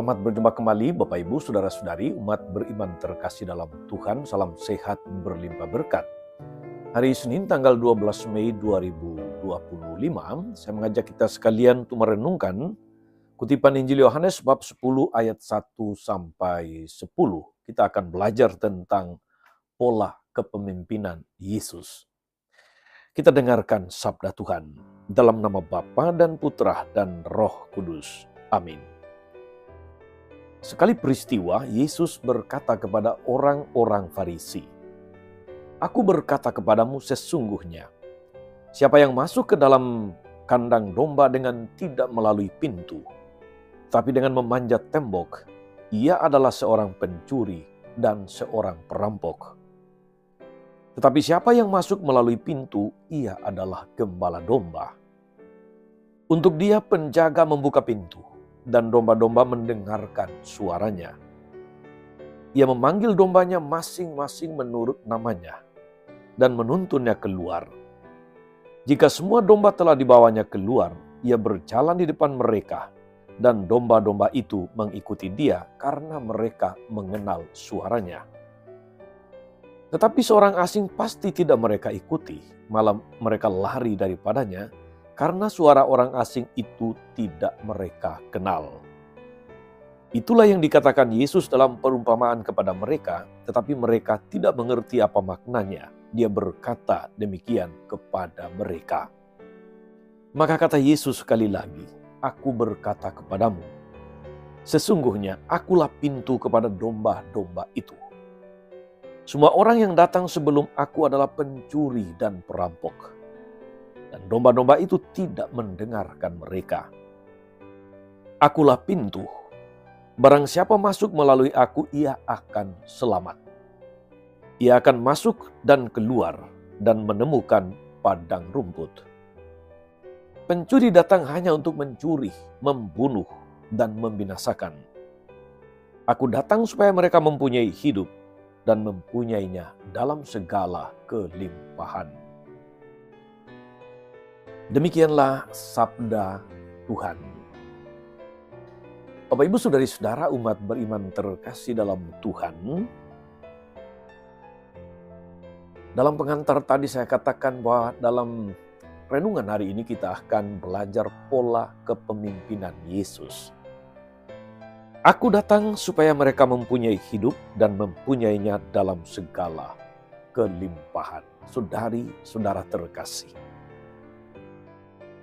Selamat berjumpa kembali Bapak Ibu, Saudara-saudari, umat beriman terkasih dalam Tuhan. Salam sehat berlimpah berkat. Hari Senin tanggal 12 Mei 2025, saya mengajak kita sekalian untuk merenungkan kutipan Injil Yohanes bab 10 ayat 1 sampai 10. Kita akan belajar tentang pola kepemimpinan Yesus. Kita dengarkan sabda Tuhan dalam nama Bapa dan Putra dan Roh Kudus. Amin. Sekali peristiwa, Yesus berkata kepada orang-orang Farisi, "Aku berkata kepadamu sesungguhnya, siapa yang masuk ke dalam kandang domba dengan tidak melalui pintu, tapi dengan memanjat tembok, ia adalah seorang pencuri dan seorang perampok. Tetapi siapa yang masuk melalui pintu, ia adalah gembala domba. Untuk dia penjaga membuka pintu, dan domba-domba mendengarkan suaranya. Ia memanggil dombanya masing-masing menurut namanya, dan menuntunnya keluar. Jika semua domba telah dibawanya keluar, ia berjalan di depan mereka, dan domba-domba itu mengikuti dia karena mereka mengenal suaranya. Tetapi seorang asing pasti tidak mereka ikuti, malah mereka lari daripadanya, karena suara orang asing itu tidak mereka kenal." Itulah yang dikatakan Yesus dalam perumpamaan kepada mereka, tetapi mereka tidak mengerti apa maknanya. Dia berkata demikian kepada mereka. Maka kata Yesus sekali lagi, "Aku berkata kepadamu, sesungguhnya akulah pintu kepada domba-domba itu. Semua orang yang datang sebelum aku adalah pencuri dan perampok. Dan domba-domba itu tidak mendengarkan mereka. Akulah pintu. Barang siapa masuk melalui aku, ia akan selamat. Ia akan masuk dan keluar dan menemukan padang rumput. Pencuri datang hanya untuk mencuri, membunuh, dan membinasakan. Aku datang supaya mereka mempunyai hidup dan mempunyainya dalam segala kelimpahan." Demikianlah sabda Tuhan. Bapak Ibu Saudari-saudara umat beriman terkasih dalam Tuhan. Dalam pengantar tadi saya katakan bahwa dalam renungan hari ini kita akan belajar pola kepemimpinan Yesus. Aku datang supaya mereka mempunyai hidup dan mempunyainya dalam segala kelimpahan. Saudari-saudara terkasih,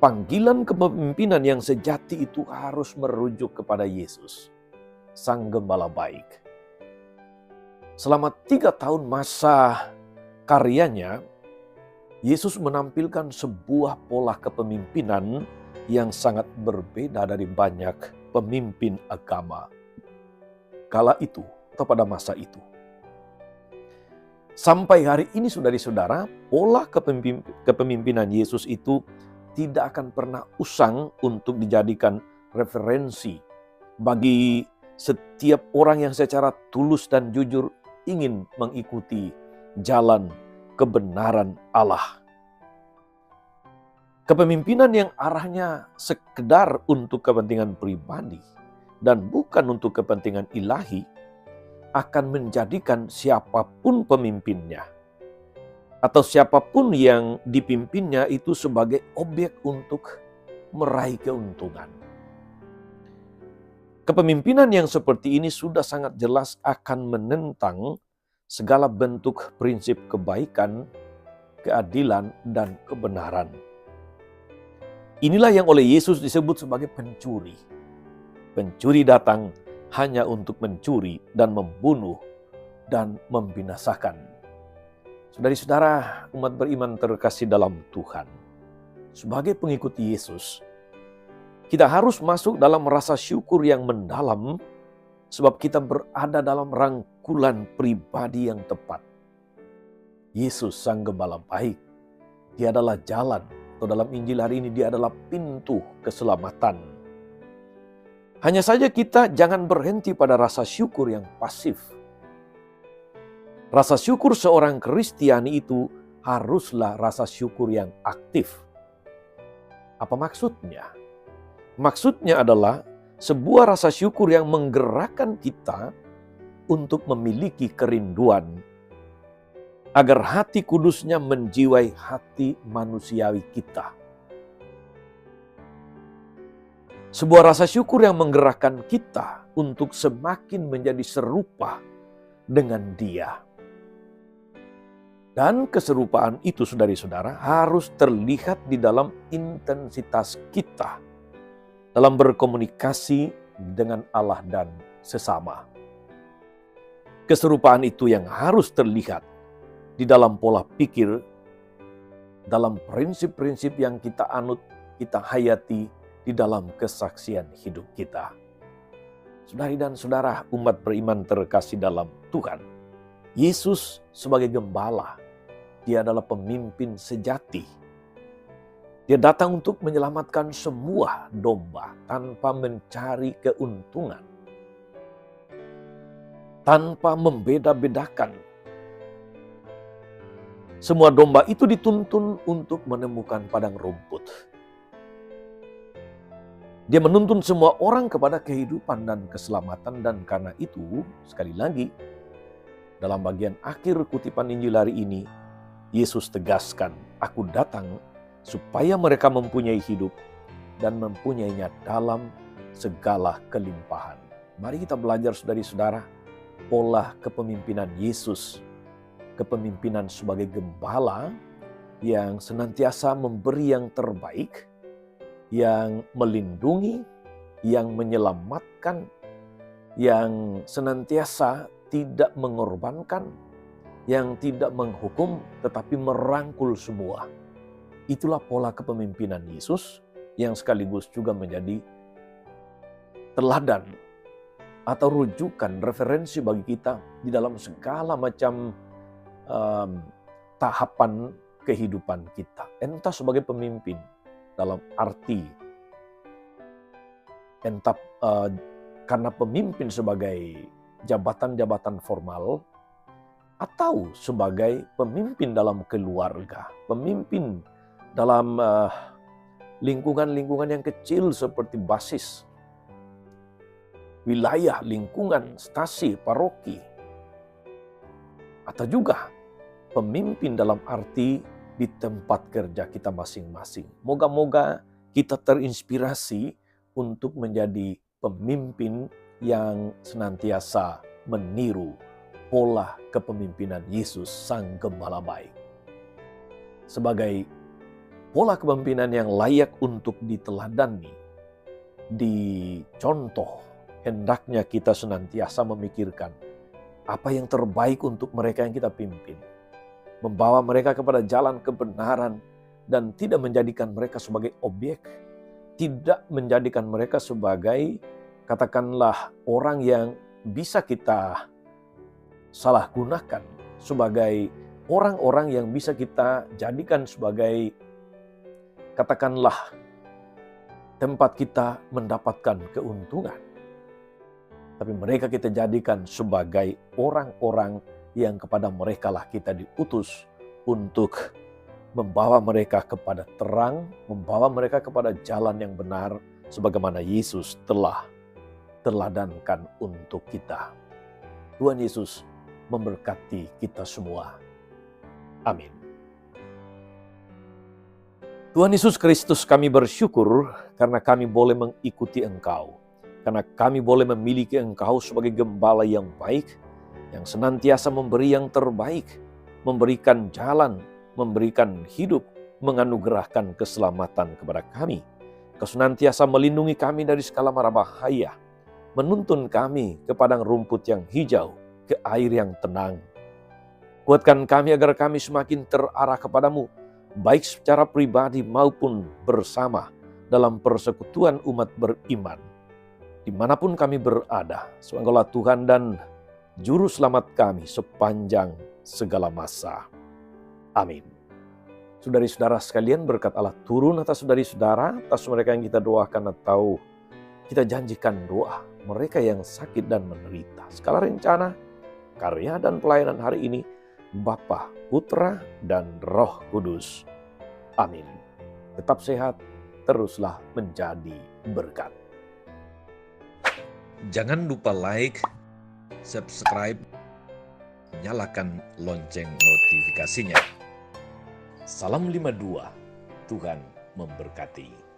panggilan kepemimpinan yang sejati itu harus merujuk kepada Yesus, Sang Gembala Baik. Selama 3 tahun masa karyanya, Yesus menampilkan sebuah pola kepemimpinan yang sangat berbeda dari banyak pemimpin agama kala itu atau pada masa itu. Sampai hari ini saudari-saudara, pola kepemimpinan Yesus itu tidak akan pernah usang untuk dijadikan referensi bagi setiap orang yang secara tulus dan jujur ingin mengikuti jalan kebenaran Allah. Kepemimpinan yang arahnya sekedar untuk kepentingan pribadi dan bukan untuk kepentingan ilahi akan menjadikan siapapun pemimpinnya atau siapapun yang dipimpinnya itu sebagai objek untuk meraih keuntungan. Kepemimpinan yang seperti ini sudah sangat jelas akan menentang segala bentuk prinsip kebaikan, keadilan, dan kebenaran. Inilah yang oleh Yesus disebut sebagai pencuri. Pencuri datang hanya untuk mencuri dan membunuh dan membinasakan. Saudari-saudara umat beriman terkasih dalam Tuhan, sebagai pengikut Yesus, kita harus masuk dalam rasa syukur yang mendalam sebab kita berada dalam rangkulan pribadi yang tepat. Yesus Sang Gembala Baik, Dia adalah jalan, atau dalam Injil hari ini Dia adalah pintu keselamatan. Hanya saja kita jangan berhenti pada rasa syukur yang pasif. Rasa syukur seorang Kristiani itu haruslah rasa syukur yang aktif. Apa maksudnya? Maksudnya adalah sebuah rasa syukur yang menggerakkan kita untuk memiliki kerinduan agar hati kudusnya menjiwai hati manusiawi kita. Sebuah rasa syukur yang menggerakkan kita untuk semakin menjadi serupa dengan Dia. Dan keserupaan itu, saudara-saudara, harus terlihat di dalam intensitas kita dalam berkomunikasi dengan Allah dan sesama. Keserupaan itu yang harus terlihat di dalam pola pikir, dalam prinsip-prinsip yang kita anut, kita hayati di dalam kesaksian hidup kita. Saudari dan saudara, umat beriman terkasih dalam Tuhan, Yesus sebagai gembala, Dia adalah pemimpin sejati. Dia datang untuk menyelamatkan semua domba tanpa mencari keuntungan, tanpa membeda-bedakan. Semua domba itu dituntun untuk menemukan padang rumput. Dia menuntun semua orang kepada kehidupan dan keselamatan, dan karena itu, sekali lagi, dalam bagian akhir kutipan Injil hari ini, Yesus tegaskan, "Aku datang supaya mereka mempunyai hidup dan mempunyainya dalam segala kelimpahan." Mari kita belajar, saudari-saudara, pola kepemimpinan Yesus, kepemimpinan sebagai gembala yang senantiasa memberi yang terbaik, yang melindungi, yang menyelamatkan, yang senantiasa tidak mengorbankan, yang tidak menghukum tetapi merangkul semua. Itulah pola kepemimpinan Yesus yang sekaligus juga menjadi teladan atau rujukan, referensi bagi kita di dalam segala macam tahapan kehidupan kita. Entah sebagai pemimpin dalam arti karena pemimpin sebagai jabatan-jabatan formal, atau sebagai pemimpin dalam keluarga, pemimpin dalam lingkungan-lingkungan yang kecil seperti basis, wilayah, lingkungan, stasi, paroki, atau juga pemimpin dalam arti di tempat kerja kita masing-masing. Moga-moga kita terinspirasi untuk menjadi pemimpin yang senantiasa meniru pola kepemimpinan Yesus Sang Gembala Baik. Sebagai pola kepemimpinan yang layak untuk diteladani, dicontoh, hendaknya kita senantiasa memikirkan apa yang terbaik untuk mereka yang kita pimpin. Membawa mereka kepada jalan kebenaran dan tidak menjadikan mereka sebagai objek. Tidak menjadikan mereka sebagai, katakanlah, orang yang bisa kita salah gunakan, sebagai orang-orang yang bisa kita jadikan sebagai, katakanlah, tempat kita mendapatkan keuntungan. Tapi mereka kita jadikan sebagai orang-orang yang kepada mereka lah kita diutus untuk membawa mereka kepada terang, membawa mereka kepada jalan yang benar, sebagaimana Yesus telah teladankan untuk kita. Tuhan Yesus memberkati kita semua. Amin. Tuhan Yesus Kristus, kami bersyukur karena kami boleh mengikuti Engkau. Karena kami boleh memiliki Engkau sebagai gembala yang baik, yang senantiasa memberi yang terbaik, memberikan jalan, memberikan hidup, menganugerahkan keselamatan kepada kami. Kau senantiasa melindungi kami dari segala mara bahaya, menuntun kami ke padang rumput yang hijau, ke air yang tenang. Kuatkan kami agar kami semakin terarah kepadamu, baik secara pribadi maupun bersama dalam persekutuan umat beriman. Dimanapun kami berada, Engkaulah Tuhan dan Juru Selamat kami sepanjang segala masa. Amin. Saudari-saudara sekalian, berkat Allah turun atas saudari-saudara, atas mereka yang kita doakan atau kita janjikan doa, mereka yang sakit dan menderita. Skala rencana, karya dan pelayanan hari ini, Bapa, Putra, dan Roh Kudus. Amin. Tetap sehat, teruslah menjadi berkat. Jangan lupa like, subscribe, nyalakan lonceng notifikasinya. Salam 52, Tuhan memberkati.